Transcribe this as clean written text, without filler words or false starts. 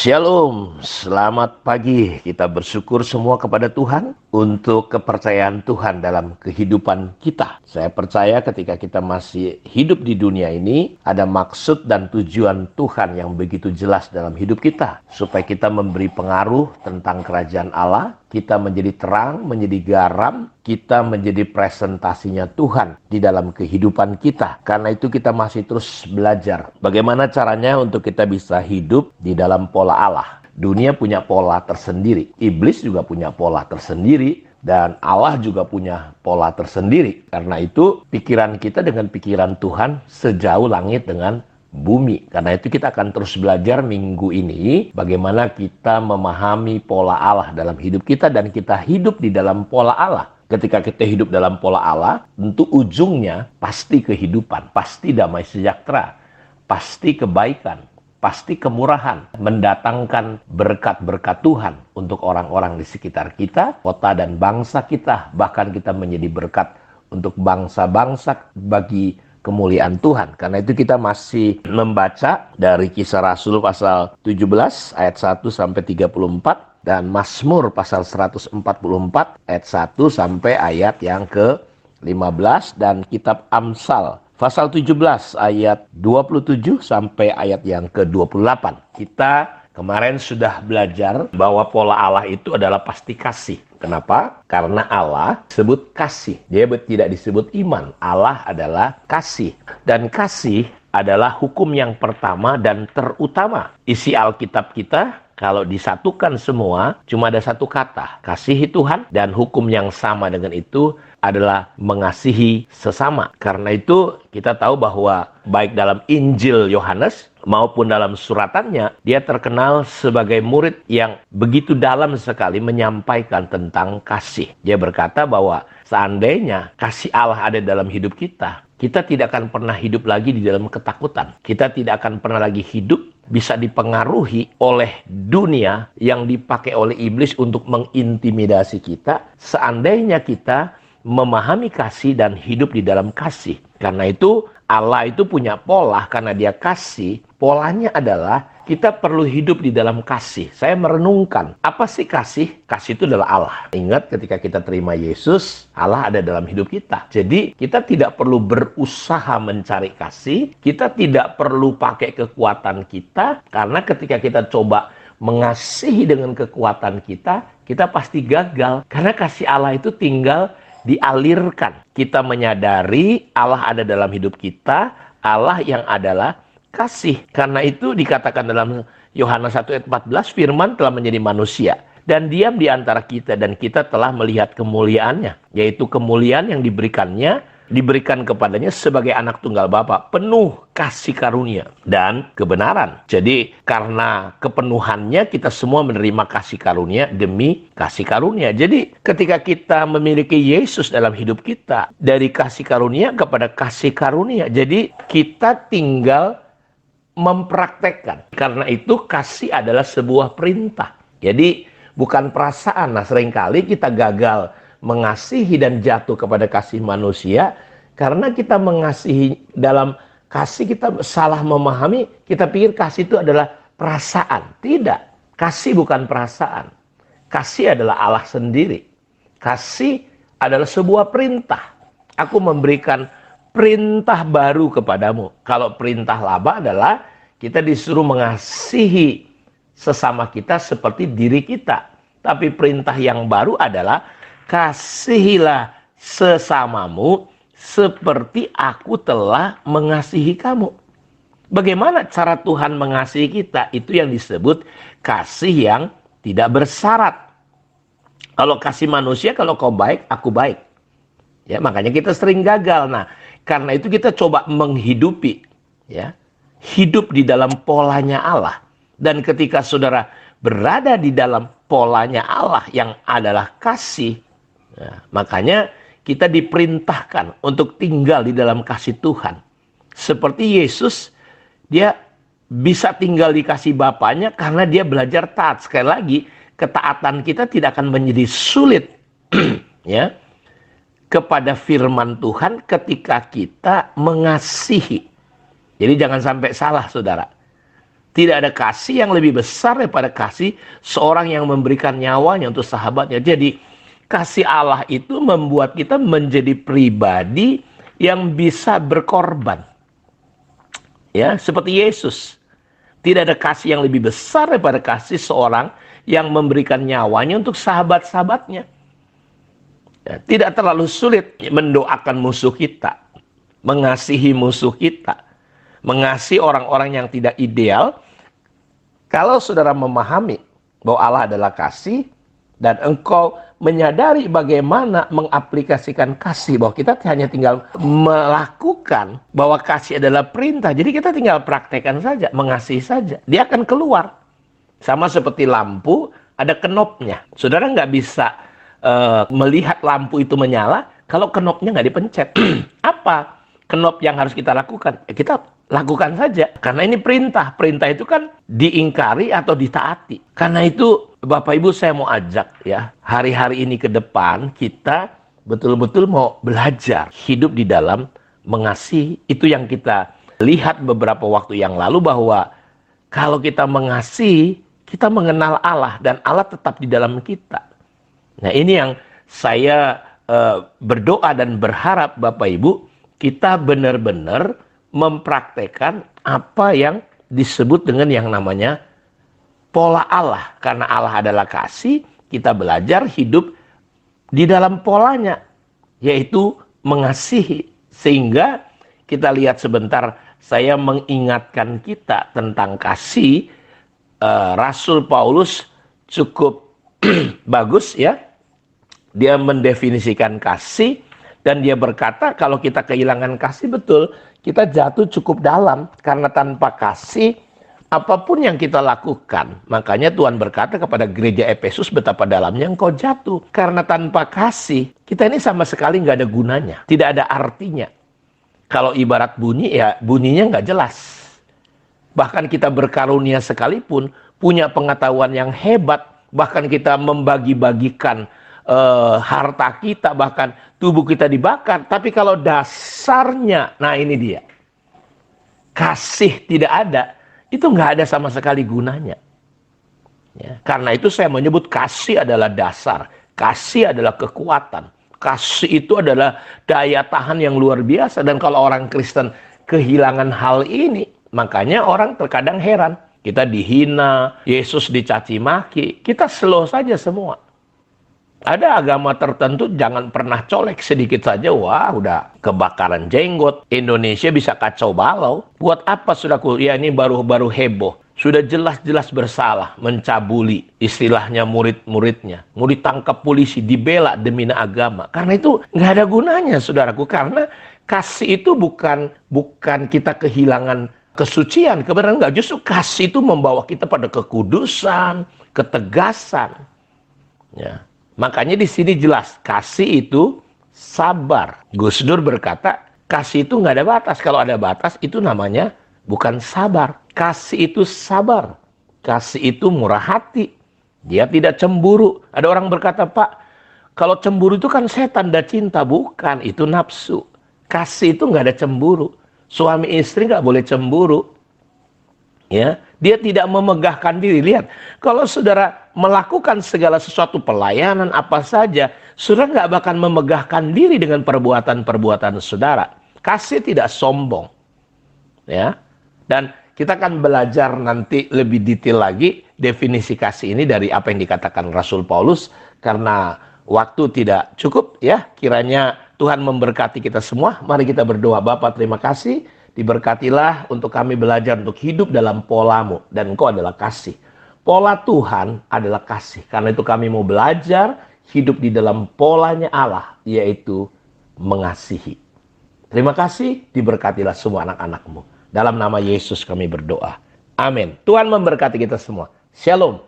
Shalom, selamat pagi. Kita bersyukur semua kepada Tuhan untuk kepercayaan Tuhan dalam kehidupan kita. Saya percaya ketika kita masih hidup di dunia ini, ada maksud dan tujuan Tuhan yang begitu jelas dalam hidup kita. Supaya kita memberi pengaruh tentang kerajaan Allah, kita menjadi terang, menjadi garam, kita menjadi presentasinya Tuhan di dalam kehidupan kita. Karena itu kita masih terus belajar bagaimana caranya untuk kita bisa hidup di dalam pola Allah. Dunia punya pola tersendiri, iblis juga punya pola tersendiri, dan Allah juga punya pola tersendiri. Karena itu pikiran kita dengan pikiran Tuhan sejauh langit dengan bumi. Karena itu kita akan terus belajar minggu ini bagaimana kita memahami pola Allah dalam hidup kita dan kita hidup di dalam pola Allah. Ketika kita hidup dalam pola Allah, tentu ujungnya pasti kehidupan, pasti damai sejahtera, pasti kebaikan, pasti kemurahan, mendatangkan berkat-berkat Tuhan untuk orang-orang di sekitar kita, kota dan bangsa kita, bahkan kita menjadi berkat untuk bangsa-bangsa bagi kemuliaan Tuhan. Karena itu kita masih membaca dari Kisah Rasul pasal 17 ayat 1 sampai 34 dan Mazmur pasal 144 ayat 1 sampai ayat yang ke-15 dan kitab Amsal pasal 17 ayat 27 sampai ayat yang ke-28. Kita kemarin sudah belajar bahwa pola Allah itu adalah pasti kasih. Kenapa? Karena Allah disebut kasih. Dia tidak disebut iman. Allah adalah kasih. Dan kasih adalah hukum yang pertama dan terutama. Isi Alkitab kita kalau disatukan semua cuma ada satu kata. Kasihi Tuhan, dan hukum yang sama dengan itu adalah mengasihi sesama. Karena itu kita tahu bahwa baik dalam Injil Yohanes maupun dalam suratannya, dia terkenal sebagai murid yang begitu dalam sekali menyampaikan tentang kasih. Dia berkata bahwa seandainya kasih Allah ada dalam hidup kita, kita tidak akan pernah hidup lagi di dalam ketakutan. Kita tidak akan pernah lagi hidup bisa dipengaruhi oleh dunia yang dipakai oleh iblis untuk mengintimidasi kita. Seandainya kita memahami kasih dan hidup di dalam kasih. Karena itu Allah itu punya pola, karena dia kasih. Polanya adalah kita perlu hidup di dalam kasih. Saya merenungkan, apa sih kasih? Kasih itu adalah Allah. Ingat ketika kita terima Yesus, Allah ada dalam hidup kita. Jadi kita tidak perlu berusaha mencari kasih. Kita tidak perlu pakai kekuatan kita. Karena ketika kita coba mengasihi dengan kekuatan kita, kita pasti gagal. Karena kasih Allah itu tinggal dialirkan. Kita menyadari Allah ada dalam hidup kita, Allah yang adalah kasih. Karena itu dikatakan dalam Yohanes 1 ayat 14, firman telah menjadi manusia dan diam di antara kita, dan kita telah melihat kemuliaannya, yaitu kemuliaan yang diberikan kepadanya sebagai anak tunggal Bapa, penuh kasih karunia dan kebenaran. Jadi karena kepenuhannya kita semua menerima kasih karunia demi kasih karunia. Jadi ketika kita memiliki Yesus dalam hidup kita, dari kasih karunia kepada kasih karunia, jadi kita tinggal mempraktekkan. Karena itu kasih adalah sebuah perintah. Jadi bukan perasaan. Nah, seringkali kita gagal mengasihi dan jatuh kepada kasih manusia karena kita mengasihi dalam kasih, kita salah memahami, kita pikir kasih itu adalah perasaan. Tidak, kasih bukan perasaan. Kasih adalah Allah sendiri. Kasih adalah sebuah perintah. Aku memberikan perintah baru kepadamu. Kalau perintah lama adalah kita disuruh mengasihi sesama kita seperti diri kita. Tapi perintah yang baru adalah kasihilah sesamamu seperti aku telah mengasihi kamu. Bagaimana cara Tuhan mengasihi kita? Itu yang disebut kasih yang tidak bersyarat. Kalau kasih manusia, kalau kau baik, aku baik. Ya, makanya kita sering gagal. Nah, karena itu kita coba menghidupi, ya, hidup di dalam polanya Allah. Dan ketika saudara berada di dalam polanya Allah yang adalah kasih, ya, makanya kita diperintahkan untuk tinggal di dalam kasih Tuhan. Seperti Yesus, dia bisa tinggal di kasih Bapaknya karena dia belajar taat. Sekali lagi, ketaatan kita tidak akan menjadi sulit ya, kepada firman Tuhan ketika kita mengasihi. Jadi jangan sampai salah, saudara. Tidak ada kasih yang lebih besar daripada kasih seorang yang memberikan nyawanya untuk sahabatnya. Jadi kasih Allah itu membuat kita menjadi pribadi yang bisa berkorban. Ya, seperti Yesus. Tidak ada kasih yang lebih besar daripada kasih seorang yang memberikan nyawanya untuk sahabat-sahabatnya. Ya, tidak terlalu sulit mendoakan musuh kita, mengasihi musuh kita, mengasihi orang-orang yang tidak ideal. Kalau saudara memahami bahwa Allah adalah kasih, dan engkau menyadari bagaimana mengaplikasikan kasih, bahwa kita hanya tinggal melakukan, bahwa kasih adalah perintah, jadi kita tinggal praktekkan saja, mengasihi saja, dia akan keluar. Sama seperti lampu, ada knopnya. Saudara nggak bisa melihat lampu itu menyala kalau knopnya nggak dipencet. Apa knop yang harus kita lakukan? Ya, kita lakukan saja, karena ini perintah. Perintah itu kan diingkari atau ditaati. Karena itu Bapak Ibu, saya mau ajak ya, hari-hari ini ke depan kita betul-betul mau belajar hidup di dalam mengasihi. Itu yang kita lihat beberapa waktu yang lalu, bahwa kalau kita mengasihi, kita mengenal Allah dan Allah tetap di dalam kita. Nah, ini yang saya berdoa dan berharap Bapak Ibu, kita benar-benar mempraktekkan apa yang disebut dengan yang namanya pola Allah. Karena Allah adalah kasih, kita belajar hidup di dalam polanya, yaitu mengasihi. Sehingga kita lihat sebentar, saya mengingatkan kita tentang kasih. Rasul Paulus cukup bagus ya, dia mendefinisikan kasih, dan dia berkata kalau kita kehilangan kasih, betul, kita jatuh cukup dalam, karena tanpa kasih apapun yang kita lakukan. Makanya Tuhan berkata kepada gereja Efesus, betapa dalamnya engkau jatuh. Karena tanpa kasih, kita ini sama sekali nggak ada gunanya. Tidak ada artinya. Kalau ibarat bunyi, ya bunyinya nggak jelas. Bahkan kita berkarunia sekalipun, punya pengetahuan yang hebat, bahkan kita membagi-bagikan harta kita, bahkan tubuh kita dibakar. Tapi kalau dasarnya, nah ini dia, kasih tidak ada, itu nggak ada sama sekali gunanya. Ya, karena itu saya menyebut kasih adalah dasar, kasih adalah kekuatan, kasih itu adalah daya tahan yang luar biasa. Dan kalau orang Kristen kehilangan hal ini, makanya orang terkadang heran. Kita dihina, Yesus dicaci maki, kita slow saja semua. Ada agama tertentu jangan pernah colek sedikit saja, wah udah kebakaran jenggot. Indonesia bisa kacau balau. Buat apa saudaraku? Ya ini baru-baru heboh. Sudah jelas-jelas bersalah, mencabuli istilahnya murid-muridnya. Mau ditangkap polisi, dibela demi agama. Karena itu nggak ada gunanya saudaraku. Karena kasih itu bukan kita kehilangan kesucian. Kebenaran nggak, justru kasih itu membawa kita pada kekudusan, ketegasan. Ya. Makanya di sini jelas, kasih itu sabar. Gus Dur berkata, kasih itu nggak ada batas. Kalau ada batas, itu namanya bukan sabar. Kasih itu sabar. Kasih itu murah hati. Dia tidak cemburu. Ada orang berkata, Pak, kalau cemburu itu kan saya tanda cinta. Bukan, itu nafsu. Kasih itu nggak ada cemburu. Suami istri nggak boleh cemburu. Ya, dia tidak memegahkan diri. Lihat, kalau saudara melakukan segala sesuatu pelayanan apa saja, saudara nggak bakal memegahkan diri dengan perbuatan-perbuatan saudara. Kasih tidak sombong. Ya, dan kita akan belajar nanti lebih detail lagi definisi kasih ini dari apa yang dikatakan Rasul Paulus, karena waktu tidak cukup ya. Kiranya Tuhan memberkati kita semua. Mari kita berdoa. Bapa, terima kasih. Diberkatilah untuk kami belajar untuk hidup dalam polamu, dan Engkau adalah kasih. Pola Tuhan adalah kasih. Karena itu kami mau belajar hidup di dalam polanya Allah, yaitu mengasihi. Terima kasih, diberkatilah semua anak-anak-Mu. Dalam nama Yesus kami berdoa. Amin. Tuhan memberkati kita semua. Shalom.